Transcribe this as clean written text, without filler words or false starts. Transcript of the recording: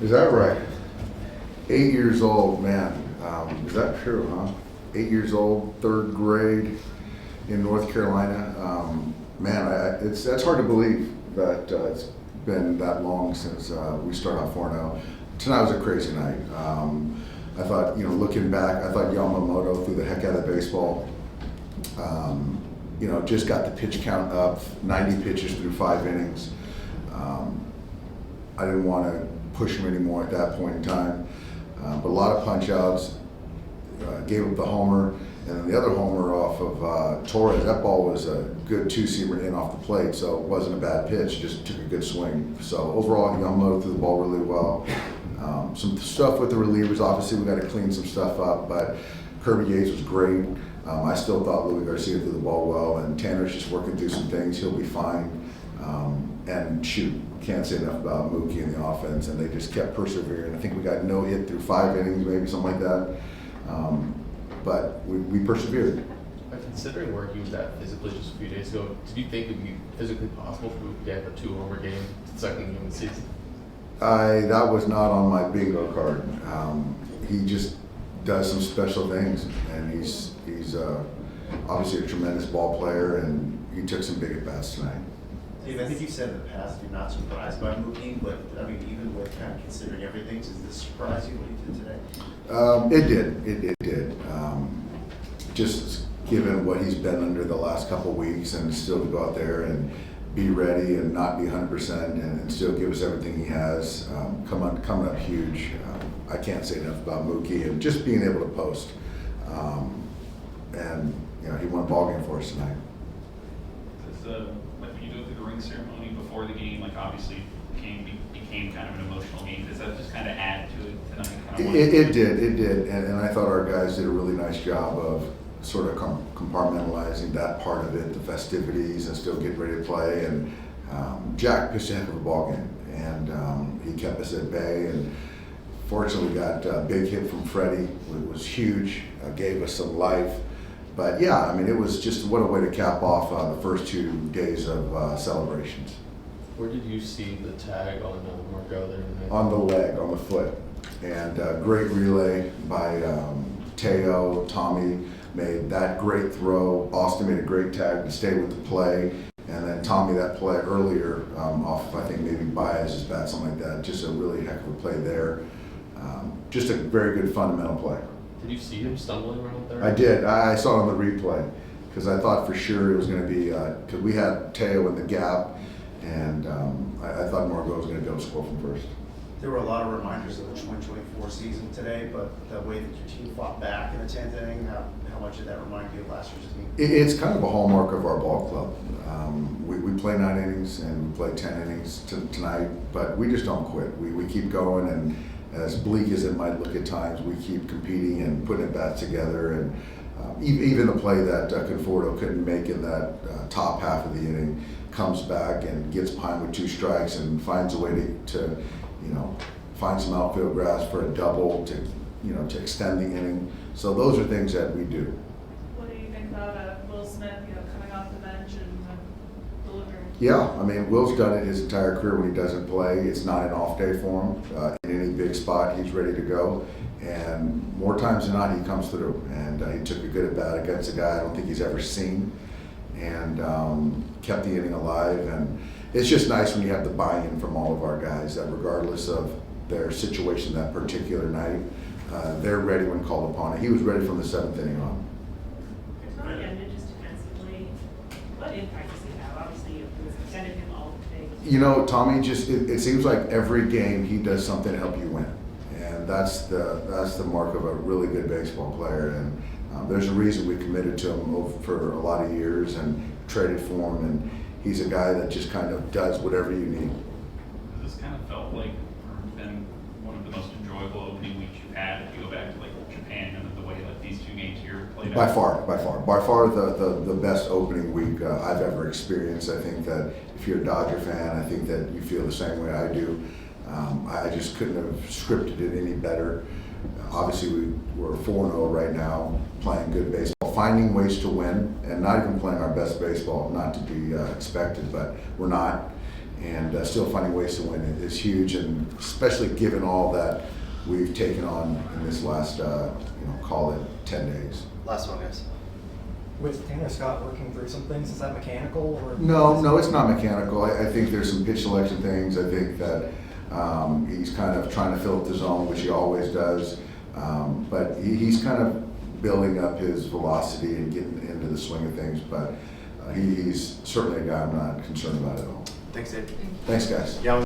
Is that right? 8 years old, man. Is that true, huh? 8 years old, third grade in North Carolina. That's hard to believe that it's been that long since we started off 4-0. Tonight was a crazy night. I thought, looking back, I thought Yamamoto threw the heck out of the baseball. Just got the pitch count up, 90 pitches through 5 innings. I didn't want to push him anymore at that point in time. But a lot of punch outs, gave up the homer, and then the other homer off of Torres. That ball was a good two-seamer in off the plate, so it wasn't a bad pitch, just took a good swing. So overall, Yamamoto threw the ball really well. Some stuff with the relievers, obviously we got to clean some stuff up, but Kirby Yates was great. I still thought Louis Garcia threw the ball well, and Tanner's just working through some things. He'll be fine. And shoot, can't say enough about Mookie and the offense, and they just kept persevering. I think we got no hit through 5 innings, maybe something like that. But we persevered. Considering where he was at physically just a few days ago, did you think it would be physically possible for Mookie to have a 2-homer game second game of the season? That was not on my bingo card. He just does some special things, and he's obviously a tremendous ball player, and he took some big at-bats tonight. Dave, I think you said in the past you're not surprised by Mookie, but I mean, even with kind of considering everything, does this surprise you what he did today? It did. It did. Just given what he's been under the last couple of weeks, and still to go out there and be ready and not be 100% and still give us everything he has, coming up huge. I can't say enough about Mookie and just being able to post. And he won a ball game for us tonight. When you go through the ring ceremony before the game, obviously became kind of an emotional game. Does that just kind of add to it tonight? It did, and I thought our guys did a really nice job of sort of compartmentalizing that part of it, the festivities, and still getting ready to play. And Jack pitched a heck of a ball game, and he kept us at bay. And fortunately, we got a big hit from Freddie. It was huge, gave us some life. But yeah, I mean, it was just what a way to cap off the first 2 days of celebrations. Where did you see the tag on Marco there? On the leg, on the foot. And great relay by Teo. Tommy made that great throw. Austin made a great tag to stay with the play. And then Tommy, that play earlier off, I think maybe Baez's bat, something like that. Just a really heck of a play there. Just a very good fundamental play. Did you see him stumbling around there? I did. I saw it on the replay because I thought for sure it was going to be because we had Teo in the gap, and I thought Margot was going to be able to score from first. There were a lot of reminders of the 2024 season today, but the way that your team fought back in the 10th inning, how much did that remind you of last year's team? It's kind of a hallmark of our ball club. We play 9 innings and we play 10 innings tonight, but we just don't quit. We keep going, and as bleak as it might look at times, we keep competing and putting at bats together. And even the play that Conforto couldn't make in that top half of the inning comes back and gets behind with 2 strikes and finds a way to find some outfield grass for a double to extend the inning. So those are things that we do. What do you think about Will Smith, coming off the bench and delivering? Yeah, I mean, Will's done it his entire career when he doesn't play. It's not an off day for him. In any big spot, he's ready to go. And more times than not, he comes through. And he took a good at bat against a guy I don't think he's ever seen, and kept the inning alive. And it's just nice when you have the buy-in from all of our guys that regardless of their situation that particular night, they're ready when called upon. And he was ready from the 7th inning on. Tommy ended just defensively. What impact does he have? Obviously, it was extended him all day. Tommy just, it seems like every game he does something to help you win. And that's the mark of a really good baseball player. And there's a reason we committed to him for a lot of years and traded for him. And he's a guy that just kind of does whatever you need. This kind of felt like been one of the most enjoyable opening weeks you've had if you go back to Japan and the way these 2 games here played out. By far the best opening week I've ever experienced. I think that if you're a Dodger fan, I think that you feel the same way I do. I just couldn't have scripted it any better. Obviously, we're 4-0 right now, playing good baseball, finding ways to win, and not even playing our best baseball, not to be expected, but we're not. and still finding ways to win is huge, and especially given all that we've taken on in this last, call it 10 days. Last one, guys. With Tanner Scott working through some things, is that mechanical or? No, it's not mechanical. I think there's some pitch selection things. I think that he's kind of trying to fill up the zone, which he always does. But he's kind of building up his velocity and getting into the swing of things. But he's certainly a guy I'm not concerned about at all. Thanks, Dave. Thanks, guys. Yeah.